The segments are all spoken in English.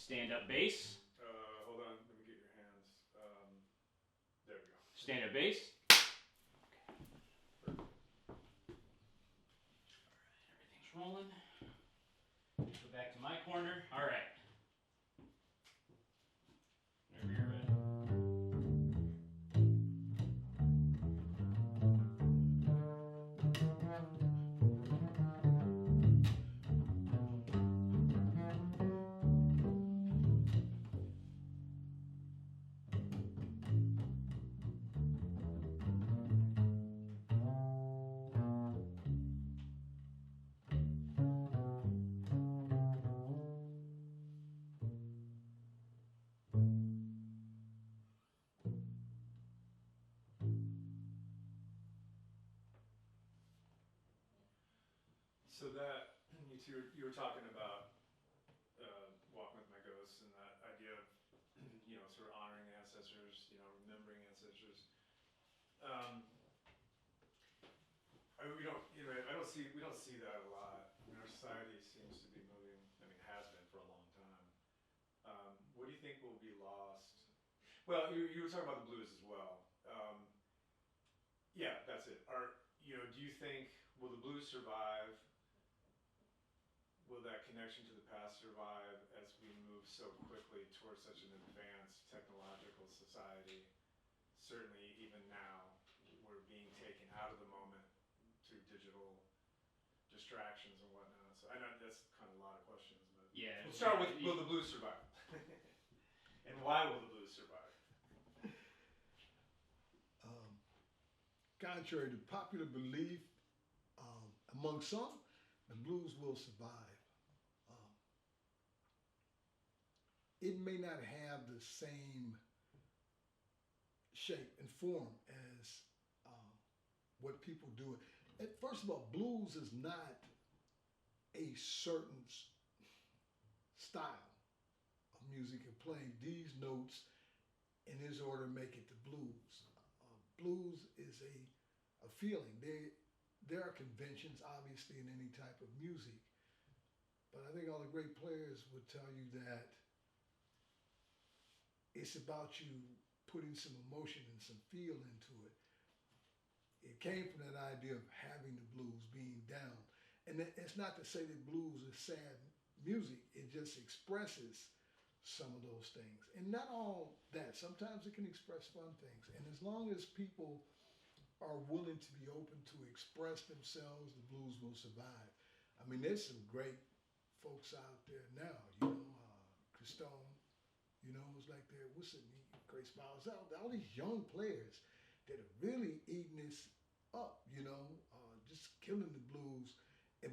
Stand up bass. Hold on, let me get your hands. There we go. Stand up bass. Okay. Everything's rolling. Go back to my corner. All right. Whenever you're ready. So that you were talking about Walking with My Ghost and that idea of sort of honoring ancestors, remembering ancestors. We don't see that a lot. I mean, our society seems to be moving. I mean, has been for a long time. What do you think will be lost? Well, you were talking about the blues as well. Yeah, that's it. Do you think will the blues survive? Will that connection to the past survive as we move so quickly towards such an advanced technological society? Certainly, even now, we're being taken out of the moment through digital distractions and whatnot. So I know that's kind of a lot of questions, but yeah, we'll start with will the blues survive? And why will the blues survive? Contrary to popular belief, among some, the blues will survive. Um, it may not have the same shape and form as what people do. And first of all, blues is not a certain style of music and playing these notes in this order make it the blues. Blues is a feeling. There are conventions, obviously, in any type of music, but I think all the great players would tell you that it's about you putting some emotion and some feel into it. It came from that idea of having the blues, being down. And it's not to say that blues is sad music, it just expresses some of those things. And not all that. Sometimes it can express fun things. And as long as people are willing to be open to express themselves, the blues will survive. I mean, there's some great folks out there now, Christone, it's like what's it, Grace Miles, all these young players that are really eating this up, just killing the blues.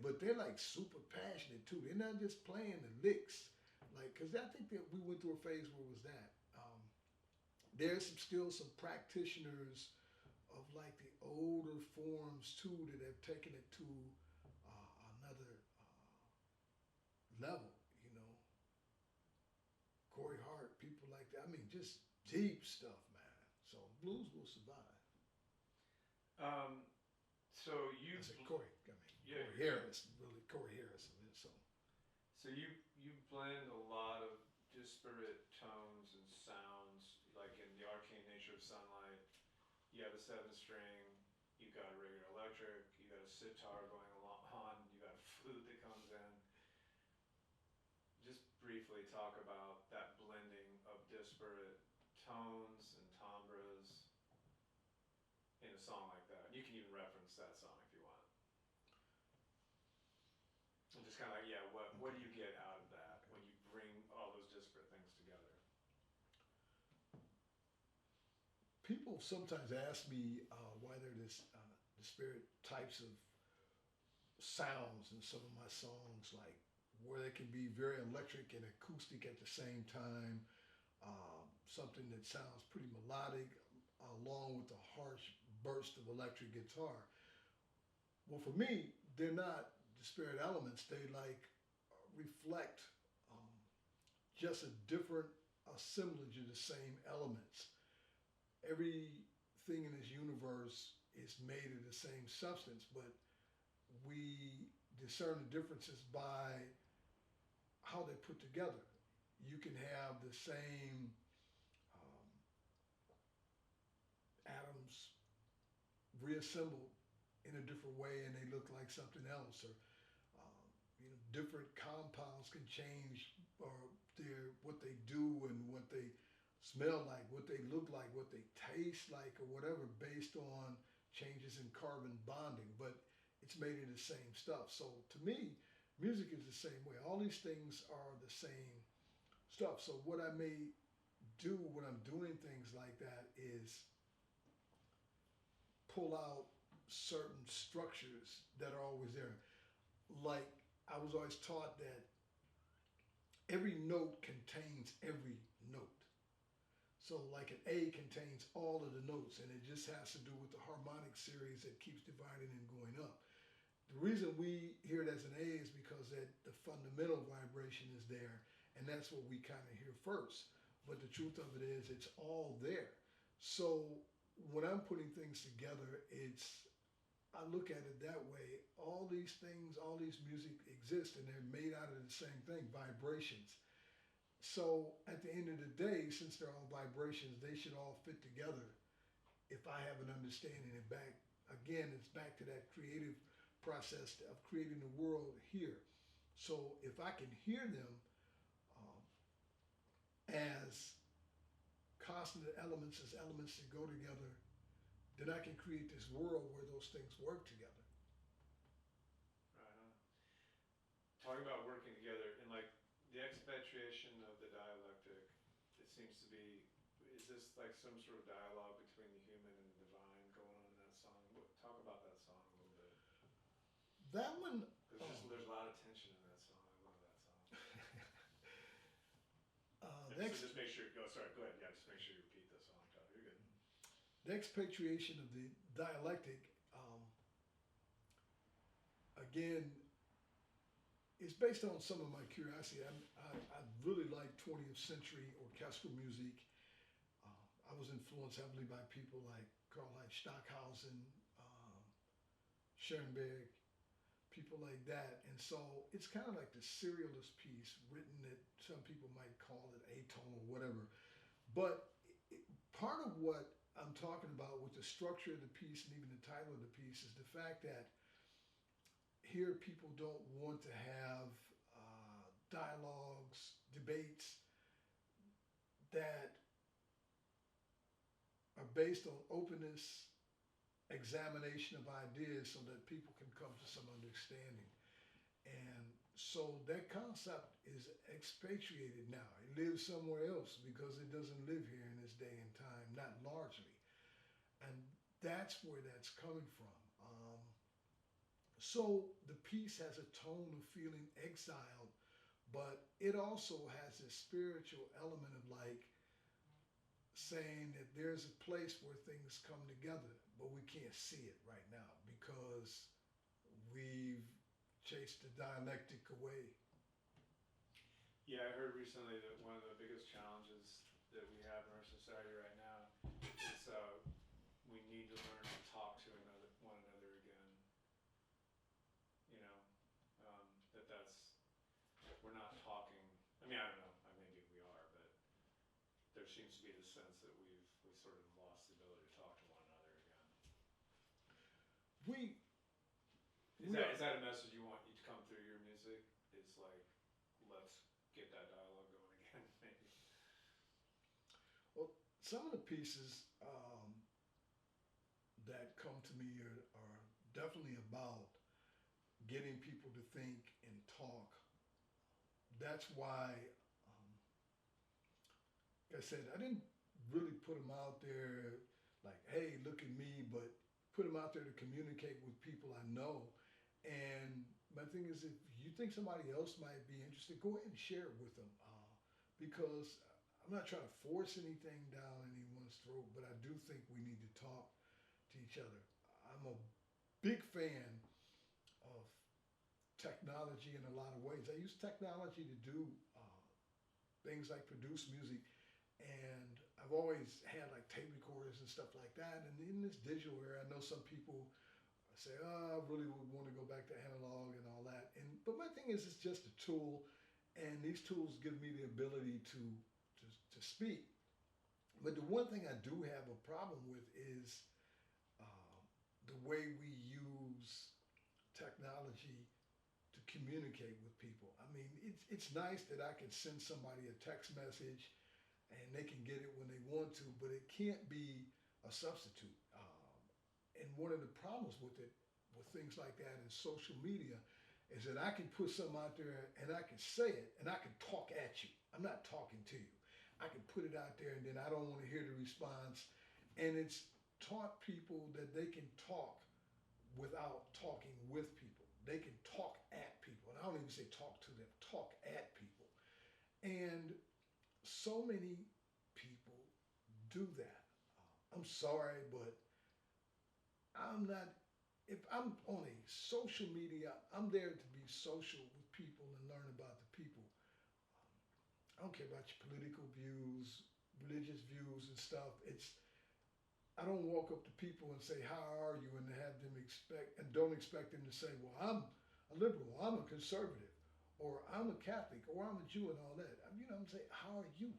But they're like super passionate too. They're not just playing the licks. Because I think that we went through a phase where it was that. There's still some practitioners of like the older forms too that have taken it to another level, Corey Hart, people like that. I mean, just deep stuff, man. So blues will survive. So you. I said Corey. Yeah. Corey Harris, really Corey Harris. So you blend a lot of disparate tones and sounds, like in the arcane nature of Sunlight. You have a 7-string, you got a regular electric, you got a sitar going on, you got a flute that comes in. Just briefly talk about that blending of disparate tones and timbres in a song like that. You can even reference that song if you want. And just kind of like, what do you get out of that when you bring all those disparate things together? People sometimes ask me why there are disparate types of sounds in some of my songs, like where they can be very electric and acoustic at the same time, something that sounds pretty melodic, along with a harsh burst of electric guitar. Well, for me, they're not disparate elements. They reflect just a different assemblage of the same elements. Everything in this universe is made of the same substance, but we discern the differences by how they're put together. you can have the same um, atoms reassembled in a different way and they look like something else, or different compounds can change or their what they do and what they smell like, what they look like, what they taste like, or whatever, based on changes in carbon bonding. But it's made of the same stuff. So to me, music is the same way. All these things are the same stuff. So what I may do when I'm doing things like that is pull out certain structures that are always there. Like I was always taught that every note contains every note. So like an A contains all of the notes, and it just has to do with the harmonic series that keeps dividing and going up. The reason we hear it as an A is because that the fundamental vibration is there, and that's what we kind of hear first. But the truth of it is, it's all there. So when I'm putting things together, I look at it that way. All these things, all these music exist, and they're made out of the same thing, vibrations. So at the end of the day, since they're all vibrations, they should all fit together if I have an understanding. And back again, it's back to that creative process of creating the world here. So if I can hear them um, as constant elements, as elements that go together, then I can create this world where those things work together. Right on. Talking about working together and like the expatriation of the dialectic, it seems to be, is this like some sort of dialogue between the human and the divine going on in that song? Talk about that song a little bit. That one, There's a lot of tension in that song. I love that song. next, So just make sure, sorry, go ahead. Yeah, just make sure you repeat the song, Todd. You're good. the expatriation of the dialectic, again, it's based on some of my curiosity. I really like 20th century orchestral music. I was influenced heavily by people like Karlheinz Stockhausen, Schoenberg, people like that. And so it's kind of like the serialist piece written that some people might call it atonal or whatever. But part of what I'm talking about with the structure of the piece and even the title of the piece is the fact that here people don't want to have dialogues, debates that are based on openness, examination of ideas so that people can come to some understanding. And so that concept is expatriated now. It lives somewhere else because it doesn't live here in this day and time, not largely. And that's where that's coming from. So the piece has a tone of feeling exiled, but it also has a spiritual element of like saying that there's a place where things come together, but we can't see it right now because we've chased the dialectic away. Yeah, I heard recently that one of the biggest challenges that we have in our society right now is we need to learn to talk to one another again. You know, we're not talking. I mean, I don't know. Maybe we are, but there seems to be the sense that we sort of lost the ability to talk to one another again. Is that a message you want to come through your music? Is like, let's get that dialogue going again, maybe. Well, some of the pieces that come to me are definitely about getting people to think and talk. That's why, like I said, I didn't really put them out there like, hey, look at me, but put them out there to communicate with people I know. And my thing is, if you think somebody else might be interested, go ahead and share it with them. Because I'm not trying to force anything down anyone's throat, but I do think we need to talk to each other. I'm a big fan of technology in a lot of ways. I use technology to do things like produce music, and I've always had like tape recorders and stuff like that. And in this digital era, I know some people say, "Oh, I really would want to go back to analog and all that." But my thing is, it's just a tool, and these tools give me the ability to speak. But the one thing I do have a problem with is the way we use technology to communicate with people. I mean, it's nice that I can send somebody a text message and they can get it when they want to, but it can't be a substitute. And one of the problems with it, with things like that in social media, is that I can put something out there and I can say it and I can talk at you. I'm not talking to you. I can put it out there and then I don't want to hear the response. And it's taught people that they can talk without talking with people. They can talk at people. And I don't even say talk to them, talk at people. And so many people do that. I'm sorry, but I'm not, if I'm on a social media, I'm there to be social with people and learn about the people. I don't care about your political views, religious views and stuff. I don't walk up to people and say, how are you? And have them don't expect them to say, well, I'm a liberal, I'm a conservative, or I'm a Catholic, or I'm a Jew and all that. I'm saying, how are you?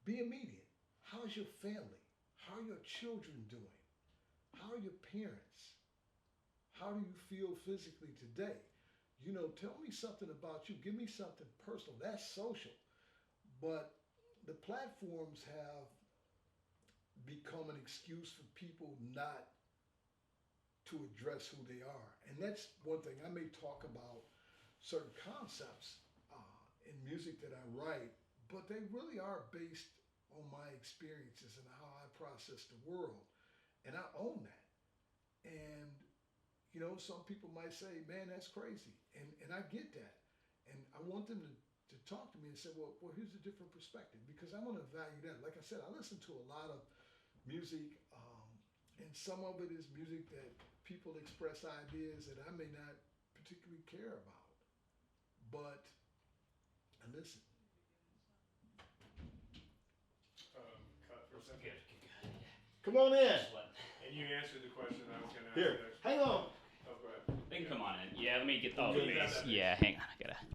Be immediate. How's your family? How are your children doing? How are your parents? How do you feel physically today? Tell me something about you. Give me something personal. That's social. But the platforms have become an excuse for people not to address who they are. And that's one thing. I may talk about certain concepts in music that I write, but they really are based on my experiences and how I process the world. And I own that. And, some people might say, man, that's crazy. And I get that. And I want them to talk to me and say, well, here's a different perspective, because I want to value that. Like I said, I listen to a lot of music, and some of it is music that people express ideas that I may not particularly care about. But I listen. Cut for a second. Good. Come on in. Just let- And you answered the question I was going to ask Here, next. hang on. Oh, go ahead. They can come on in. Yeah, let me get Oh, the good. Yeah, hang on. I gotta.